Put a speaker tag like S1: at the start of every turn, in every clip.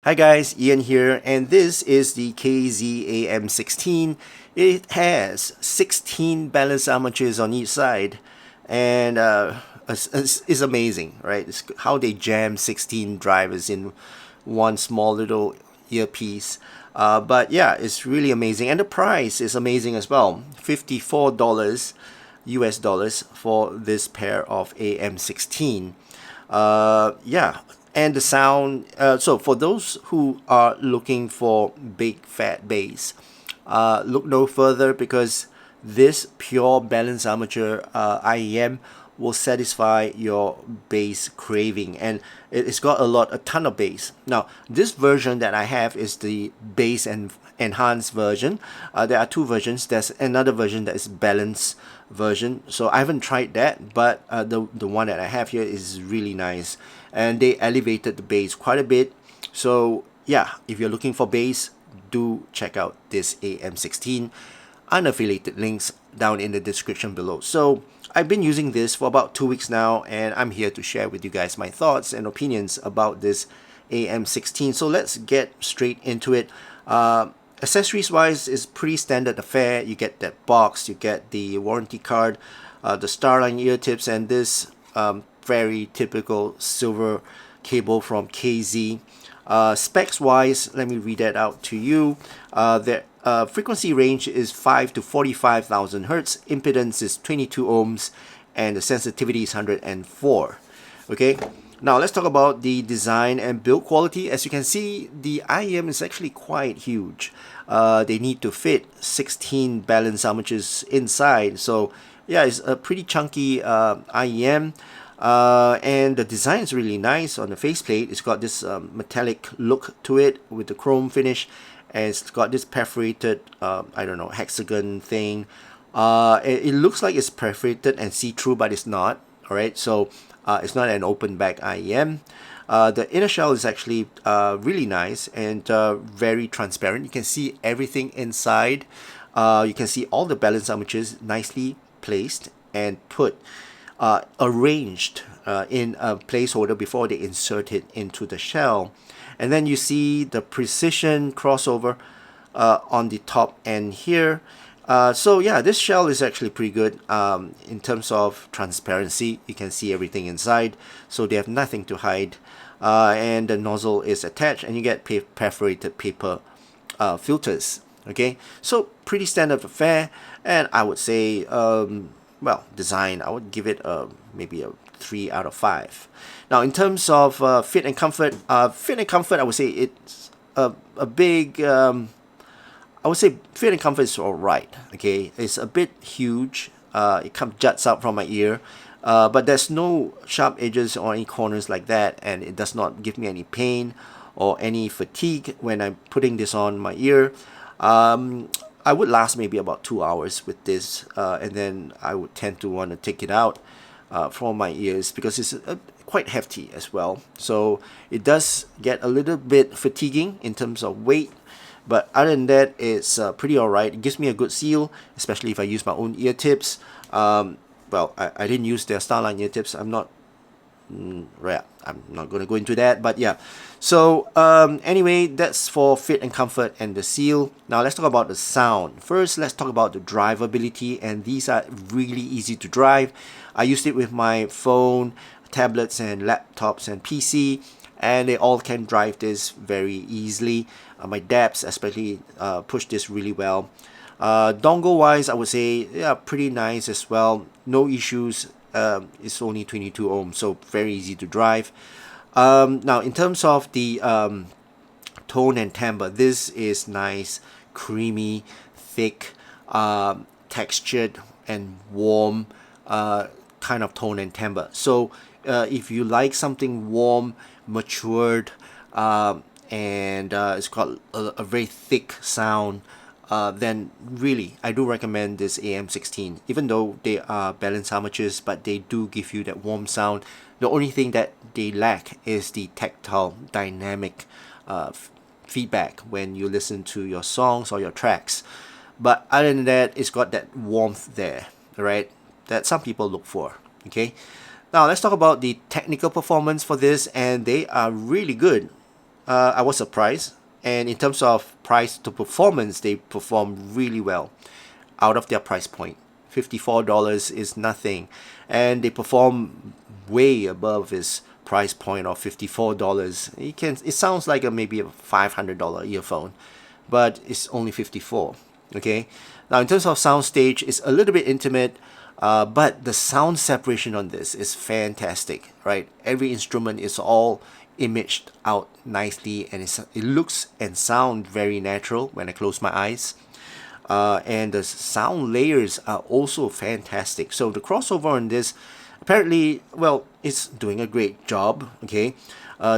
S1: Hi guys, Ian here, and this is the KZ AM-16. It has 16 balanced armatures on each side, and it's amazing, right? It's how they jam 16 drivers in one small little earpiece. But yeah, it's really amazing, and the price is amazing as well. $54 US dollars for this pair of AM-16. Yeah, and the sound. So for those who are looking for big fat bass, look no further because this pure balanced armature IEM will satisfy your bass craving, and it's got a ton of bass. Now this version that I have is the bass and enhanced version. There are two versions. There's another version that is balanced version, so I haven't tried that, but the one that I have here is really nice, and they elevated the bass quite a bit. So yeah, if you're looking for bass, do check out this AM-16. Unaffiliated links down in the description below. So I've been using this for about 2 weeks now, and I'm here to share with you guys my thoughts and opinions about this AM-16. So let's get straight into it. Accessories wise is pretty standard affair. You get that box, you get the warranty card, the Starline ear tips, and this very typical silver cable from KZ. Specs wise, let me read that out to you. The frequency range is 5 to 45,000 hertz, impedance is 22 ohms, and the sensitivity is 104. Okay, now let's talk about the design and build quality. As you can see, the IEM is actually quite huge. They need to fit 16 balanced armatures inside, so yeah, it's a pretty chunky IEM. And the design is really nice on the faceplate. It's got this metallic look to it with the chrome finish, and it's got this perforated I don't know, hexagon thing. It looks like it's perforated and see-through, but it's not. Alright, so it's not an open back IEM. The inner shell is actually really nice and very transparent. You can see everything inside. You can see all the balance armatures nicely placed and put arranged in a placeholder before they insert it into the shell. And then you see the precision crossover on the top end here. So yeah, this shell is actually pretty good in terms of transparency. You can see everything inside, so they have nothing to hide. And the nozzle is attached, and you get perforated paper filters. Okay, so pretty standard affair, and I would say well, design, I would give it maybe a 3 out of 5. Now in terms of fit and comfort, I would say it's a big I would say fit and comfort is alright. Okay, it's a bit huge. It juts out from my ear, but there's no sharp edges or any corners like that, and it does not give me any pain or any fatigue when I'm putting this on my ear. I would last maybe about 2 hours with this, and then I would tend to want to take it out from my ears because it's quite hefty as well. So it does get a little bit fatiguing in terms of weight, but other than that, it's pretty alright. It gives me a good seal, especially if I use my own ear tips. Well, I didn't use their Starline ear tips. I'm not going to go into that, but yeah. So anyway, that's for fit and comfort and the seal. Now let's talk about the sound. First, let's talk about the drivability, and these are really easy to drive. I used it with my phone, tablets, and laptops and PC, and they all can drive this very easily. My dabs especially push this really well. Dongle wise, I would say yeah, pretty nice as well. No issues. It's only 22 ohms, so very easy to drive. Now in terms of the tone and timbre, this is nice, creamy, thick, textured and warm kind of tone and timbre. So if you like something warm, matured, and it's got a very thick sound, then really I do recommend this AM-16. Even though they are balanced armatures, but they do give you that warm sound. The only thing that they lack is the tactile dynamic feedback when you listen to your songs or your tracks. But other than that, it's got that warmth there, right, that some people look for. Okay, now let's talk about the technical performance for this, and they are really good. I was surprised. And in terms of price to performance, they perform really well out of their price point. $54 is nothing, and they perform way above its price point of $54. It sounds like maybe a $500 earphone, but it's only 54. Okay, now in terms of soundstage, it's a little bit intimate, but the sound separation on this is fantastic, right? Every instrument is all imaged out nicely, and it looks and sound very natural when I close my eyes. And the sound layers are also fantastic. So the crossover on this, apparently, well, it's doing a great job. Okay,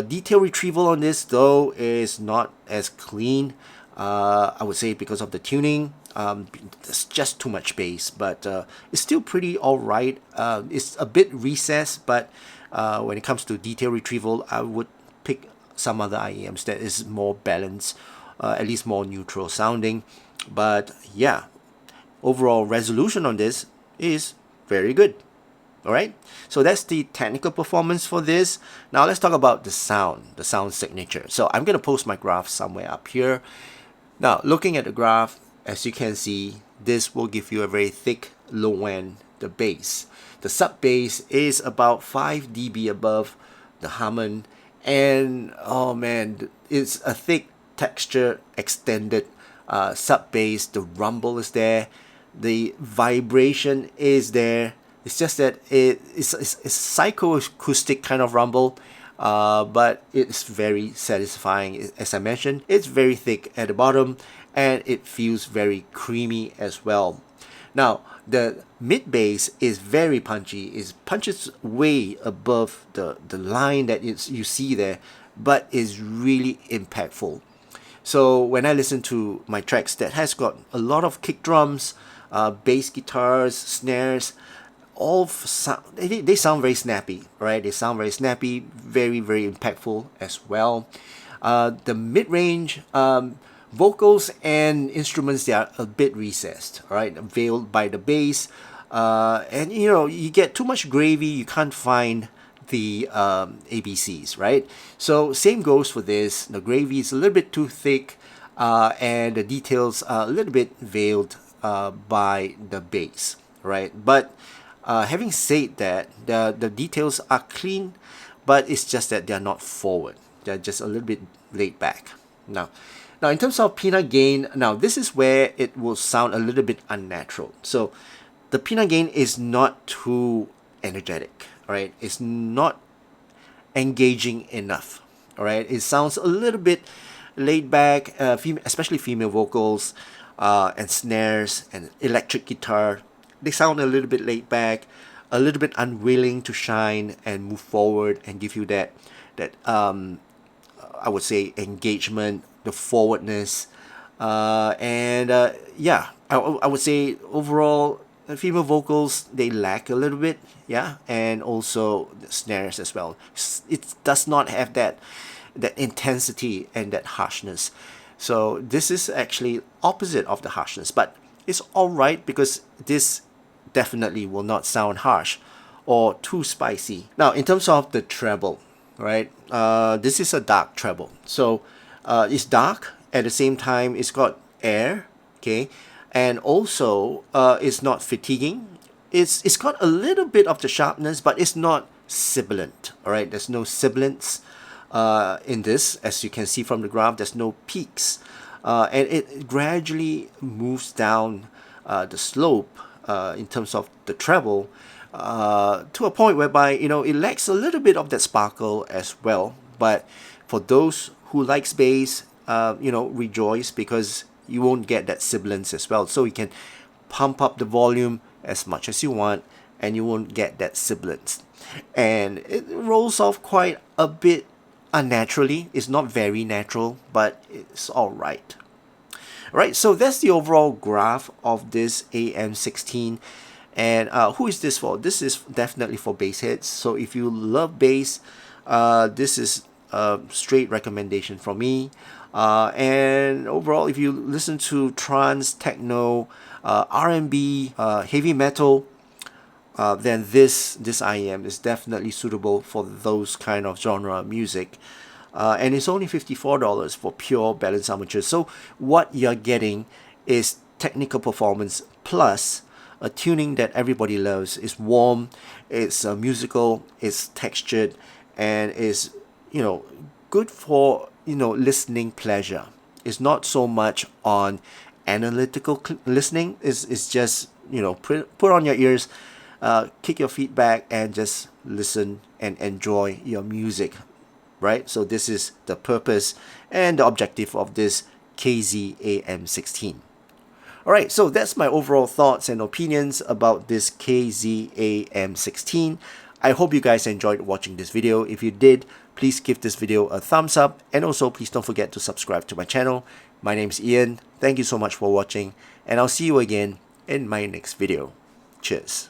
S1: detail retrieval on this though is not as clean. I would say because of the tuning. There's just too much bass, but it's still pretty alright. It's a bit recessed, but when it comes to detail retrieval, I would pick some other IEMs that is more balanced, at least more neutral sounding. But yeah, overall resolution on this is very good. Alright, so that's the technical performance for this. Now let's talk about the sound signature. So I'm going to post my graph somewhere up here. Now looking at the graph, as you can see, this will give you a very thick low end, the bass. The sub bass is about 5 dB above the Hammond, and oh man, it's a thick texture extended sub bass. The rumble is there, the vibration is there. It's just that it's psychoacoustic kind of rumble, but it's very satisfying. As I mentioned, it's very thick at the bottom, and it feels very creamy as well. Now the mid bass is very punchy. It punches way above the line that you see there, but is really impactful. So when I listen to my tracks that has got a lot of kick drums, bass guitars, snares, they sound very snappy, right? They sound very snappy, very impactful as well. The mid-range vocals and instruments, they are a bit recessed, right? Veiled by the bass, and you get too much gravy, you can't find the ABCs, right? So same goes for this. The gravy is a little bit too thick, and the details are a little bit veiled by the bass, right? But having said that, the details are clean, but it's just that they're not forward. They're just a little bit laid back. Now in terms of peanut gain, now this is where it will sound a little bit unnatural. So the peanut gain is not too energetic, right? It's not engaging enough, all right? It sounds a little bit laid back, especially female vocals and snares and electric guitar. They sound a little bit laid back, a little bit unwilling to shine and move forward and give you that I would say engagement, the forwardness, and yeah, I would say overall female vocals, they lack a little bit, yeah, and also the snares as well. It does not have that intensity and that harshness. So this is actually opposite of the harshness, but it's all right because this definitely will not sound harsh or too spicy. Now in terms of the treble, right, this is a dark treble, so it's dark at the same time. It's got air, okay, and also it's not fatiguing. It's got a little bit of the sharpness, but it's not sibilant. All right, there's no sibilance in this, as you can see from the graph. There's no peaks, and it gradually moves down the slope in terms of the treble to a point whereby it lacks a little bit of that sparkle as well. But for those who likes bass, rejoice, because you won't get that sibilance as well. So you can pump up the volume as much as you want, and you won't get that sibilance. And it rolls off quite a bit unnaturally. It's not very natural, but it's all right. All right, so that's the overall graph of this AM-16. And who is this for? This is definitely for bass heads. So if you love bass, this is a straight recommendation from me. And overall, if you listen to trance, techno, R&B, heavy metal, then this IEM is definitely suitable for those kind of genre music. and it's only $54 for pure balance armature. So what you're getting is technical performance plus a tuning that everybody loves. It's warm, it's musical, it's textured, and is, you know, good for, you know, listening pleasure. It's not so much on analytical listening. It's just, you know, put on your ears, kick your feet back, and just listen and enjoy your music, right? So this is the purpose and the objective of this KZ AM-16. Alright, so that's my overall thoughts and opinions about this KZ AM-16. I hope you guys enjoyed watching this video. If you did, please give this video a thumbs up, and also please don't forget to subscribe to my channel. My name is Ian. Thank you so much for watching, and I'll see you again in my next video. Cheers.